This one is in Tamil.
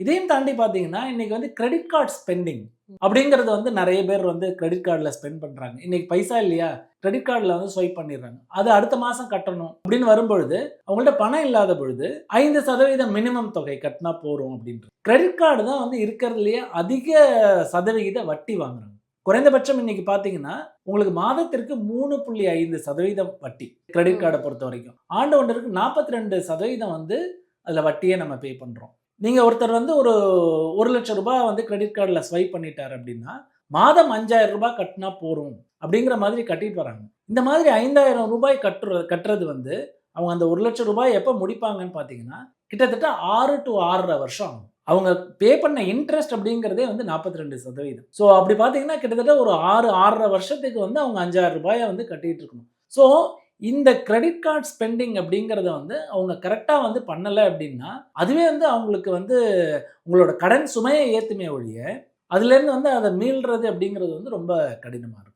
இதையும் தாண்டி பார்த்தீங்கன்னா, இன்னைக்கு வந்து கிரெடிட் கார்ட் ஸ்பெண்டிங் அப்படிங்கிறது வந்து நெறைய பேர் வந்து கிரெடிட் கார்ட்ல ஸ்பெண்ட் பண்றாங்க. இன்னைக்கு பைசா இல்லையா? கிரெடிட் கார்ட்ல வந்து ஸ்வைப் பண்ணிடுறாங்க. அது அடுத்த மாசம் கட்டணும் அப்படின்னு வரும்பொழுது, அவங்கள்ட்ட பணம் இல்லாத பொழுது 5% மினிமம் தொகை கட்டினா போரும் அப்படின்றது. கிரெடிட் கார்டு தான் வந்து இருக்கிறதுலயே அதிக சதவிகித வட்டி வாங்குறாங்க. குறைந்தபட்சம் இன்னைக்கு பார்த்தீங்கன்னா, உங்களுக்கு மாதத்திற்கு 3.5% வட்டி. கிரெடிட் கார்ட பொறுத்தவரைக்கும். ஆண்டு ஒன்றிற்கு 42% வந்து அதுல வட்டியே நம்ம பே பண்றோம். நீங்க ஒருத்தர் வந்து ஒரு ரூ. 1,00,000 வந்து கிரெடிட் கார்டுல ஸ்வைப் பண்ணிட்டாரு அப்படின்னா, மாதம் ரூ. 5,000 கட்டினா போரும் அப்படிங்கிற மாதிரி கட்டிட்டு வராங்க. இந்த மாதிரி ரூ. 5,000 கட்டுறது வந்து அவங்க அந்த ரூ. 1,00,000 எப்ப முடிப்பாங்கன்னு பார்த்தீங்கன்னா, கிட்டத்தட்ட 6 டூ 6.5 வருஷம் ஆகும். அவங்க பே பண்ண இன்ட்ரெஸ்ட் அப்படிங்கிறதே வந்து 42%. ஸோ அப்படி பார்த்தீங்கன்னா, கிட்டத்தட்ட ஒரு 6, 6.5 வருஷத்துக்கு வந்து அவங்க ரூ. 5,000 வந்து கட்டிட்டு இருக்கணும். ஸோ இந்த கிரெடிட் கார்ட் ஸ்பெண்டிங் அப்படிங்கிறத வந்து அவங்க கரெக்ட்டா வந்து பண்ணல அப்படின்னா, அதுவே வந்து அவங்களுக்கு வந்து உங்களோட கடன் சுமைய ஏத்துமே ஒழிய, அதுலேருந்து வந்து அத மீள்றது அப்படிங்கிறது வந்து ரொம்ப கடினமா இருக்கும்.